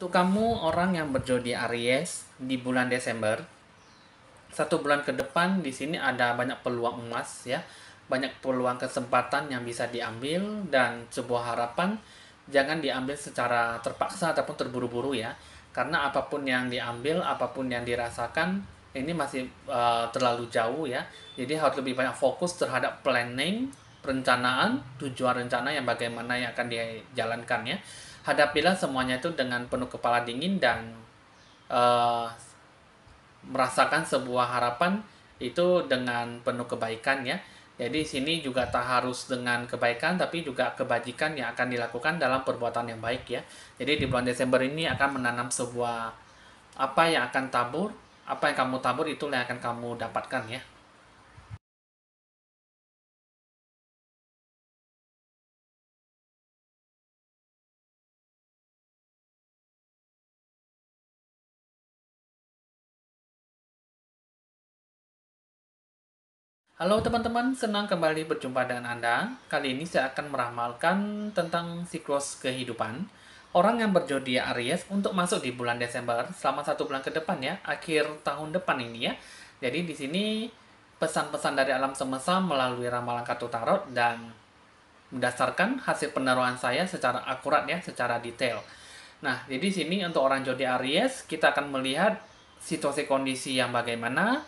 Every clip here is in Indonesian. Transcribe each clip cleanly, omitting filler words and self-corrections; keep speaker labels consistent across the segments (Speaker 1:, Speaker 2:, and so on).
Speaker 1: Untuk kamu orang yang berzodiak Aries di bulan Desember, 1 bulan ke depan di sini ada banyak peluang emas ya, banyak peluang kesempatan yang bisa diambil dan sebuah harapan jangan diambil secara terpaksa ataupun terburu-buru ya. Karena apapun yang diambil, apapun yang dirasakan ini masih terlalu jauh ya. Jadi harus lebih banyak fokus terhadap planning, perencanaan, tujuan rencana yang bagaimana yang akan dijalankan ya. Hadapilah semuanya itu dengan penuh kepala dingin dan uh, merasakan sebuah harapan itu dengan penuh kebaikan ya. Jadi sini juga tak harus dengan kebaikan tapi juga kebajikan yang akan dilakukan dalam perbuatan yang baik ya. Jadi di bulan Desember ini akan menanam sebuah apa yang akan tabur, apa yang kamu tabur itulah yang akan kamu dapatkan ya. Halo teman-teman, senang kembali berjumpa dengan Anda. Kali ini saya akan meramalkan tentang siklus kehidupan orang yang berzodiak Aries untuk masuk di bulan Desember selama 1 bulan ke depan ya, akhir tahun depan ini ya. Jadi di sini pesan-pesan dari alam semesta melalui ramalan kartu tarot dan berdasarkan hasil penaruhan saya secara akurat ya, secara detail. Nah, jadi sini untuk orang zodiak Aries, kita akan melihat situasi kondisi yang bagaimana,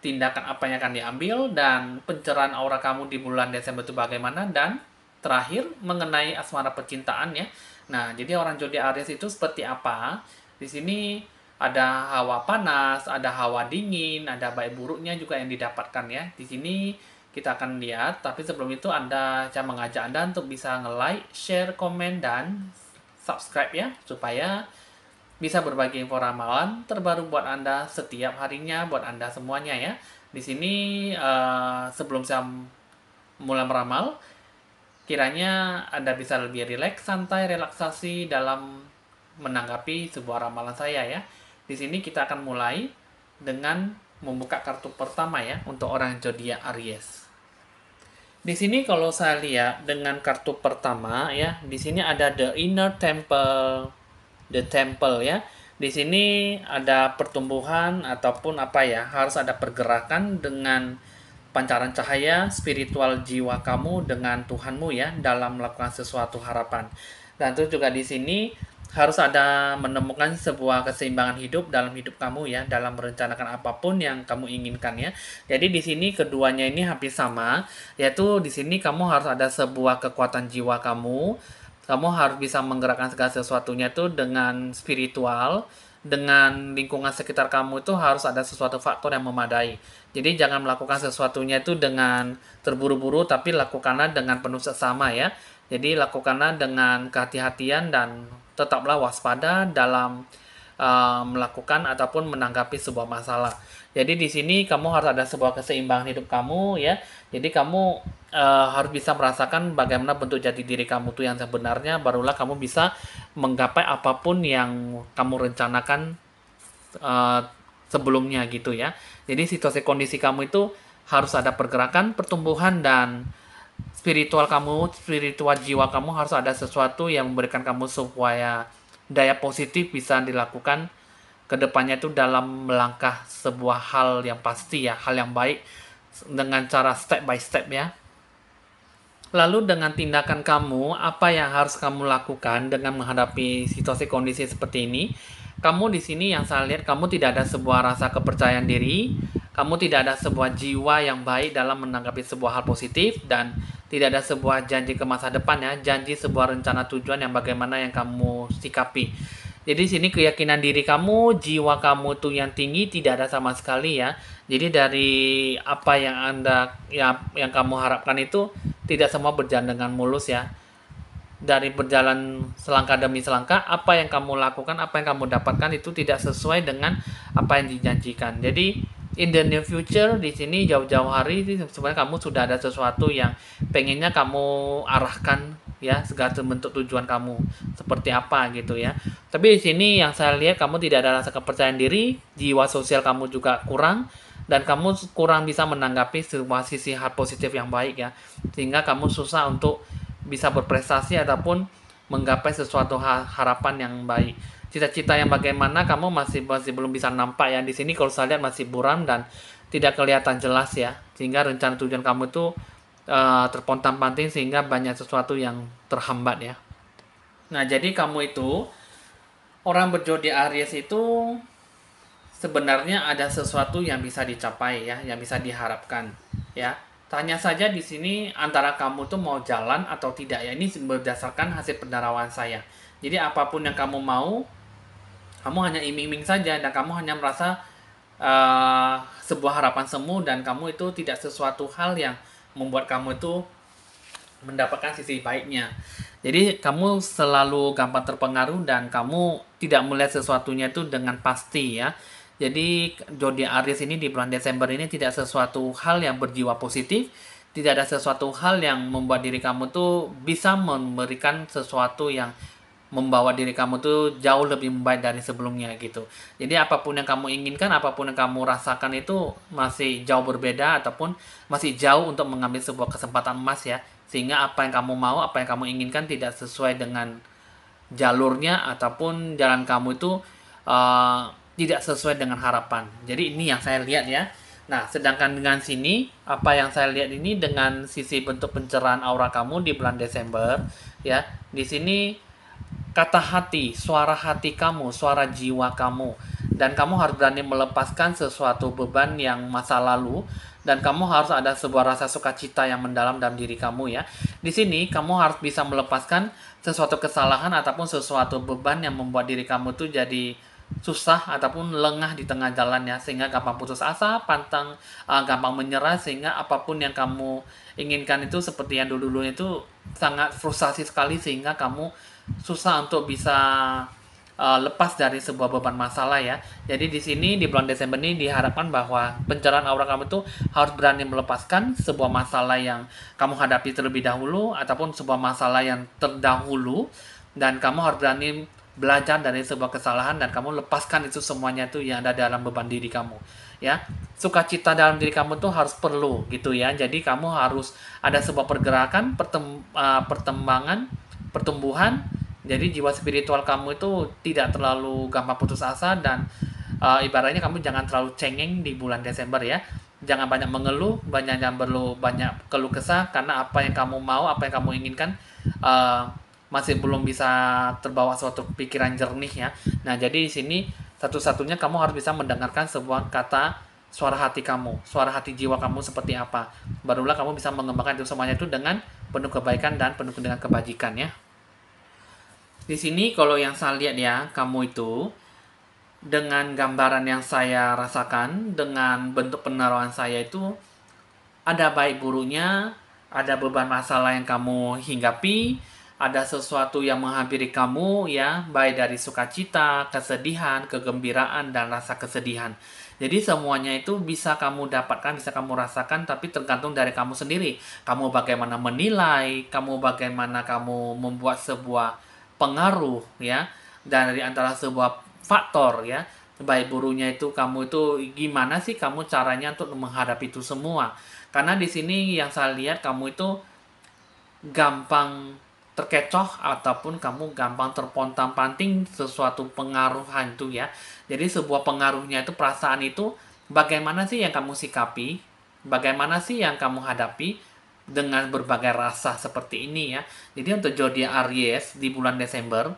Speaker 1: tindakan apa yang akan diambil, dan pencerahan aura kamu di bulan Desember itu bagaimana, dan terakhir mengenai asmara percintaan ya. Nah, jadi orang zodiak Aries itu seperti apa? Di sini ada hawa panas, ada hawa dingin, ada baik buruknya juga yang didapatkan ya. Di sini kita akan lihat, tapi sebelum itu saya mengajak Anda untuk bisa nge-like, share, komen, dan subscribe ya, supaya bisa berbagi info ramalan terbaru buat Anda setiap harinya, buat Anda semuanya ya. Di sini sebelum saya mulai meramal, kiranya Anda bisa lebih rileks, santai, relaksasi dalam menanggapi sebuah ramalan saya ya. Di sini kita akan mulai dengan membuka kartu pertama ya untuk orang zodiak Aries. Di sini kalau saya lihat dengan kartu pertama ya, di sini ada The Inner Temple, The Temple ya. Di sini ada pertumbuhan ataupun apa ya, harus ada pergerakan dengan pancaran cahaya spiritual jiwa kamu dengan Tuhanmu ya dalam melakukan sesuatu harapan. Dan itu juga di sini harus ada menemukan sebuah keseimbangan hidup dalam hidup kamu ya, dalam merencanakan apapun yang kamu inginkan ya. Jadi di sini keduanya ini hampir sama, yaitu di sini kamu harus ada sebuah kekuatan jiwa kamu. Kamu harus bisa menggerakkan segala sesuatunya itu dengan spiritual, dengan lingkungan sekitar kamu itu harus ada sesuatu faktor yang memadai. Jadi jangan melakukan sesuatunya itu dengan terburu-buru, tapi lakukanlah dengan penuh seksama ya. Jadi lakukanlah dengan kehati-hatian dan tetaplah waspada dalam melakukan ataupun menanggapi sebuah masalah. Jadi di sini kamu harus ada sebuah keseimbangan hidup kamu ya. Jadi kamu harus bisa merasakan bagaimana bentuk jati diri kamu tuh yang sebenarnya, barulah kamu bisa menggapai apapun yang kamu rencanakan uh, sebelumnya gitu ya. Jadi situasi kondisi kamu itu harus ada pergerakan, pertumbuhan, dan spiritual jiwa kamu harus ada sesuatu yang memberikan kamu supaya daya positif bisa dilakukan ke depannya itu dalam melangkah sebuah hal yang pasti ya, hal yang baik dengan cara step by step ya. Lalu dengan tindakan kamu, apa yang harus kamu lakukan dengan menghadapi situasi kondisi seperti ini? Kamu di sini yang saya lihat, kamu tidak ada sebuah rasa kepercayaan diri, kamu tidak ada sebuah jiwa yang baik dalam menanggapi sebuah hal positif, dan tidak ada sebuah janji ke masa depan ya, janji sebuah rencana tujuan yang bagaimana yang kamu sikapi. Jadi sini keyakinan diri kamu, jiwa kamu tuh yang tinggi tidak ada sama sekali ya. Jadi dari apa yang yang kamu harapkan itu tidak semua berjalan dengan mulus ya. Dari berjalan selangkah demi selangkah, apa yang kamu lakukan, apa yang kamu dapatkan itu tidak sesuai dengan apa yang dijanjikan. Jadi in the near future di sini jauh-jauh hari sebenarnya kamu sudah ada sesuatu yang pengennya kamu arahkan ya, segala bentuk tujuan kamu seperti apa gitu ya. Tapi di sini yang saya lihat kamu tidak ada rasa kepercayaan diri, jiwa sosial kamu juga kurang, dan kamu kurang bisa menanggapi sebuah sisi hal positif yang baik ya, sehingga kamu susah untuk bisa berprestasi ataupun menggapai sesuatu harapan yang baik. cita-cita yang bagaimana kamu masih belum bisa nampak ya. Di sini kalau saya lihat masih buram dan tidak kelihatan jelas ya, sehingga rencana tujuan kamu itu terpontang-panting sehingga banyak sesuatu yang terhambat ya. Nah, jadi kamu itu orang berzodiak Aries itu sebenarnya ada sesuatu yang bisa dicapai ya, yang bisa diharapkan ya. Tanya saja di sini antara kamu tuh mau jalan atau tidak ya. Ini berdasarkan hasil penerawan saya. Jadi apapun yang kamu mau, kamu hanya iming-iming saja dan kamu hanya merasa sebuah harapan semu dan kamu itu tidak sesuatu hal yang membuat kamu itu mendapatkan sisi baiknya. Jadi kamu selalu gampang terpengaruh dan kamu tidak melihat sesuatunya itu dengan pasti ya. Jadi zodiak Aries ini di bulan Desember ini tidak sesuatu hal yang berjiwa positif, tidak ada sesuatu hal yang membuat diri kamu tuh bisa memberikan sesuatu yang membawa diri kamu tuh jauh lebih baik dari sebelumnya gitu. Jadi apapun yang kamu inginkan, apapun yang kamu rasakan itu masih jauh berbeda ataupun masih jauh untuk mengambil sebuah kesempatan emas ya. Sehingga apa yang kamu mau, apa yang kamu inginkan tidak sesuai dengan jalurnya ataupun jalan kamu itu tidak sesuai dengan harapan. Jadi ini yang saya lihat ya. Nah, sedangkan dengan sini, apa yang saya lihat ini dengan sisi bentuk pencerahan aura kamu di bulan Desember, ya, di sini kata hati, suara hati kamu, suara jiwa kamu. Dan kamu harus berani melepaskan sesuatu beban yang masa lalu dan kamu harus ada sebuah rasa sukacita yang mendalam dalam diri kamu ya. Di sini kamu harus bisa melepaskan sesuatu kesalahan ataupun sesuatu beban yang membuat diri kamu tuh jadi susah ataupun lengah di tengah jalan ya, sehingga gampang putus asa, gampang menyerah, sehingga apapun yang kamu inginkan itu seperti yang dulu-dulu itu sangat frustasi sekali sehingga kamu susah untuk bisa lepas dari sebuah beban masalah ya. Jadi di sini di bulan Desember ini diharapkan bahwa pencerahan aura kamu itu harus berani melepaskan sebuah masalah yang kamu hadapi terlebih dahulu ataupun sebuah masalah yang terdahulu dan kamu harus berani belajar dari sebuah kesalahan dan kamu lepaskan itu semuanya itu yang ada dalam beban diri kamu ya. Sukacita dalam diri kamu tuh harus perlu gitu ya. Jadi kamu harus ada sebuah pergerakan, pertumbuhan. Jadi jiwa spiritual kamu itu tidak terlalu gampang putus asa dan ibaratnya kamu jangan terlalu cengeng di bulan Desember ya. Jangan banyak mengeluh, jangan perlu banyak keluh kesah karena apa yang kamu mau, apa yang kamu inginkan masih belum bisa terbawa suatu pikiran jernih ya. Nah, jadi di sini satu-satunya kamu harus bisa mendengarkan sebuah kata suara hati kamu, suara hati jiwa kamu seperti apa. Barulah kamu bisa mengembangkan itu semuanya itu dengan penuh kebaikan dan penuh dengan kebajikan ya. Di sini kalau yang saya lihat ya, kamu itu dengan gambaran yang saya rasakan, dengan bentuk penerawan saya itu ada baik buruknya, ada beban masalah yang kamu hinggapi, ada sesuatu yang menghampiri kamu ya, baik dari sukacita, kesedihan, kegembiraan dan rasa kesedihan. Jadi semuanya itu bisa kamu dapatkan, bisa kamu rasakan, tapi tergantung dari kamu sendiri. Kamu bagaimana menilai, kamu bagaimana kamu membuat sebuah pengaruh ya dari antara sebuah faktor ya, baik buruknya itu kamu itu gimana sih kamu caranya untuk menghadapi itu semua. Karena di sini yang saya lihat kamu itu gampang terkecoh ataupun kamu gampang terpontang-panting sesuatu pengaruhan itu ya. Jadi sebuah pengaruhnya itu perasaan itu bagaimana sih yang kamu sikapi, bagaimana sih yang kamu hadapi dengan berbagai rasa seperti ini ya. Jadi untuk zodiak Aries di bulan Desember,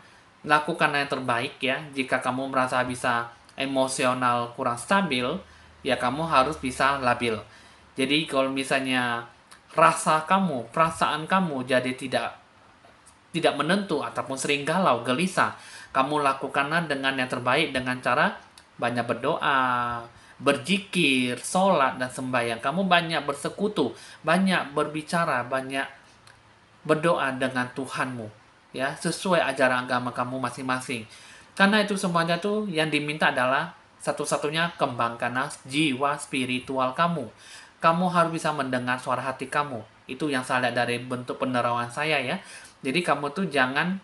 Speaker 1: lakukan yang terbaik ya. Jika kamu merasa bisa emosional kurang stabil, ya kamu harus bisa labil. Jadi kalau misalnya rasa kamu, perasaan kamu jadi tidak menentu ataupun sering galau, gelisah, kamu lakukanlah dengan yang terbaik dengan cara banyak berdoa, berzikir, sholat, dan sembahyang. Kamu banyak bersekutu, banyak berbicara, banyak berdoa dengan Tuhanmu, ya, sesuai ajaran agama kamu masing-masing. Karena itu semuanya tuh yang diminta adalah satu-satunya kembangkanlah jiwa spiritual kamu. Kamu harus bisa mendengar suara hati kamu. Itu yang saya lihat dari bentuk penerawan saya ya. Jadi kamu tuh jangan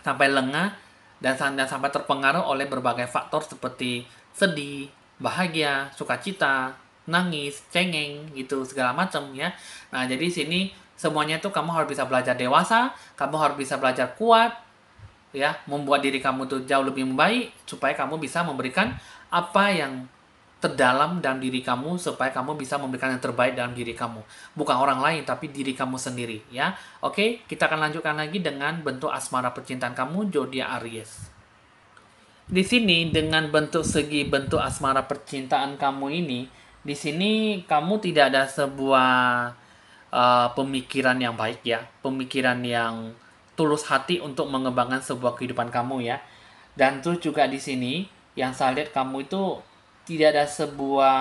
Speaker 1: sampai lengah dan sampai terpengaruh oleh berbagai faktor seperti sedih, bahagia, sukacita, nangis, cengeng, gitu segala macam ya. Nah, jadi sini semuanya itu kamu harus bisa belajar dewasa, kamu harus bisa belajar kuat, ya, membuat diri kamu tuh jauh lebih baik supaya kamu bisa memberikan apa yang terdalam dalam diri kamu, supaya kamu bisa memberikan yang terbaik dalam diri kamu, bukan orang lain tapi diri kamu sendiri, ya. Oke, kita akan lanjutkan lagi dengan bentuk asmara percintaan kamu, zodiak Aries. Di sini dengan bentuk segi bentuk asmara percintaan kamu ini, di sini kamu tidak ada sebuah pemikiran yang baik, ya, pemikiran yang tulus hati untuk mengembangkan sebuah kehidupan kamu, ya. Dan terus juga di sini yang saya lihat, kamu itu tidak ada sebuah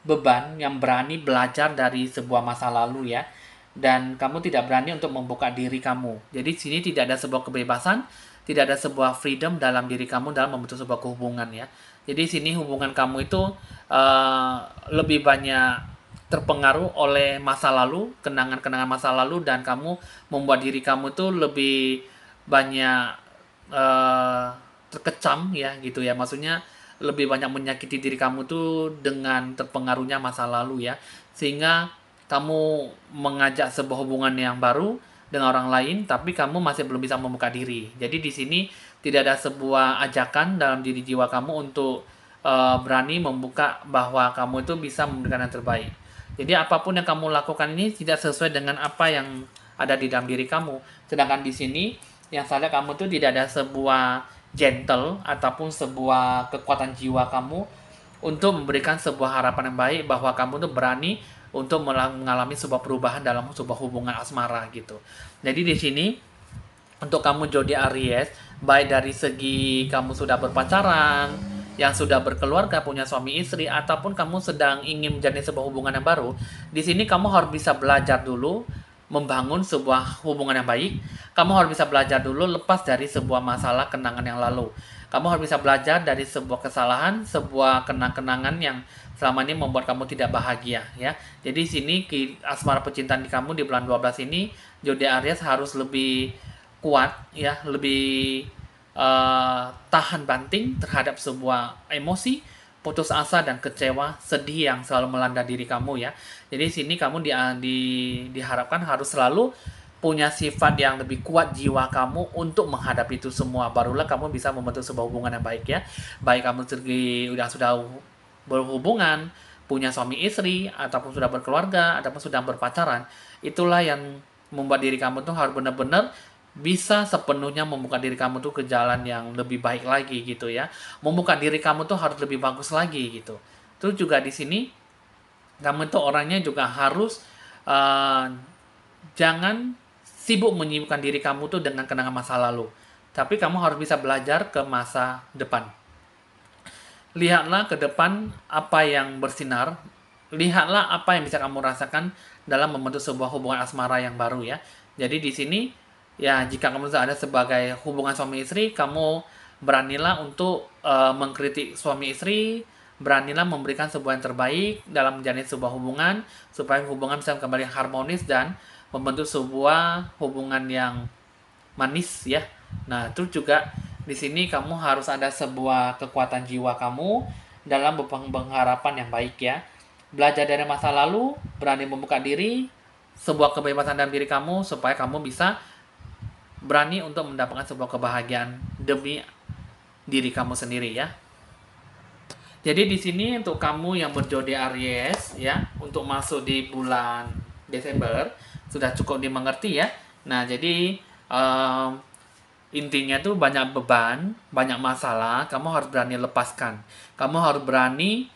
Speaker 1: beban yang berani belajar dari sebuah masa lalu, ya. Dan kamu tidak berani untuk membuka diri kamu. Jadi sini tidak ada sebuah kebebasan, tidak ada sebuah freedom dalam diri kamu dalam membentuk sebuah hubungan, ya. Jadi sini hubungan kamu itu uh, lebih banyak terpengaruh oleh masa lalu, kenangan-kenangan masa lalu, dan kamu membuat diri kamu tuh lebih banyak terkecam, ya, gitu ya. Maksudnya lebih banyak menyakiti diri kamu tuh dengan terpengaruhnya masa lalu, ya. Sehingga kamu mengajak sebuah hubungan yang baru dengan orang lain, tapi kamu masih belum bisa membuka diri. Jadi di sini tidak ada sebuah ajakan dalam diri jiwa kamu untuk berani membuka bahwa kamu itu bisa memberikan yang terbaik. Jadi apapun yang kamu lakukan ini tidak sesuai dengan apa yang ada di dalam diri kamu. Sedangkan di sini yang saya lihat, kamu tuh tidak ada sebuah gentle ataupun sebuah kekuatan jiwa kamu untuk memberikan sebuah harapan yang baik bahwa kamu tuh berani untuk mengalami sebuah perubahan dalam sebuah hubungan asmara gitu. Jadi di sini untuk kamu zodiak Aries, baik dari segi kamu sudah berpacaran, yang sudah berkeluarga, punya suami istri, ataupun kamu sedang ingin menjalin sebuah hubungan yang baru, di sini kamu harus bisa belajar dulu membangun sebuah hubungan yang baik. Kamu harus bisa belajar dulu lepas dari sebuah masalah kenangan yang lalu. Kamu harus bisa belajar dari sebuah kesalahan, sebuah kenang-kenangan yang selama ini membuat kamu tidak bahagia, ya. Jadi sini asmara percintaan di kamu di bulan 12 ini, zodiak Aries harus lebih kuat, ya, lebih tahan banting terhadap sebuah emosi, putus asa dan kecewa, sedih yang selalu melanda diri kamu, ya. Jadi sini kamu diharapkan harus selalu punya sifat yang lebih kuat jiwa kamu untuk menghadapi itu semua. Barulah kamu bisa membentuk sebuah hubungan yang baik, ya. Baik kamu sudah berhubungan, punya suami istri, ataupun sudah berkeluarga, ataupun sudah berpacaran, itulah yang membuat diri kamu tuh harus benar-benar bisa sepenuhnya membuka diri kamu tuh ke jalan yang lebih baik lagi gitu, ya. Membuka diri kamu tuh harus lebih bagus lagi gitu. Terus juga di sini kamu tuh orangnya juga harus uh, jangan sibuk menyibukkan diri kamu tuh dengan kenangan masa lalu. Tapi kamu harus bisa belajar ke masa depan. Lihatlah ke depan apa yang bersinar. Lihatlah apa yang bisa kamu rasakan dalam membentuk sebuah hubungan asmara yang baru, ya. Jadi di sini, ya, jika kamu ada sebagai hubungan suami istri, kamu beranilah untuk mengkritik suami istri, beranilah memberikan sebuah yang terbaik dalam menjalin sebuah hubungan supaya hubungan bisa kembali harmonis dan membentuk sebuah hubungan yang manis, ya. Nah, terus juga di sini kamu harus ada sebuah kekuatan jiwa kamu dalam pengharapan yang baik, ya. Belajar dari masa lalu, berani membuka diri, sebuah kebebasan dalam diri kamu supaya kamu bisa berani untuk mendapatkan sebuah kebahagiaan demi diri kamu sendiri, ya. Jadi di sini untuk kamu yang berzodiak Aries, ya, untuk masuk di bulan Desember sudah cukup dimengerti, ya. Nah, jadi intinya tuh banyak beban, banyak masalah, kamu harus berani lepaskan. Kamu harus berani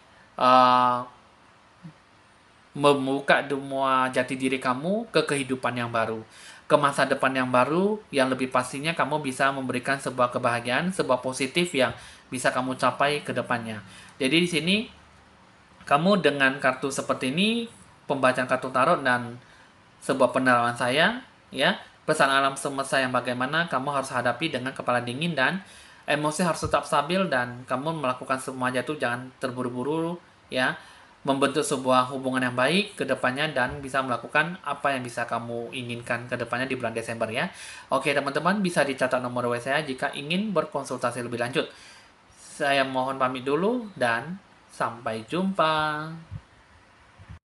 Speaker 1: membuka semua jati diri kamu ke kehidupan yang baru, ke masa depan yang baru, yang lebih pastinya kamu bisa memberikan sebuah kebahagiaan, sebuah positif yang bisa kamu capai ke depannya. Jadi di sini kamu dengan kartu seperti ini, pembacaan kartu tarot dan sebuah penerawan saya, ya, pesan alam semesta yang bagaimana kamu harus hadapi dengan kepala dingin dan emosi harus tetap stabil, dan kamu melakukan semuanya itu jangan terburu-buru, ya, membentuk sebuah hubungan yang baik ke depannya dan bisa melakukan apa yang bisa kamu inginkan ke depannya di bulan Desember, ya. Oke teman-teman, bisa dicatat nomor WA saya jika ingin berkonsultasi lebih lanjut. Saya mohon pamit dulu dan sampai jumpa.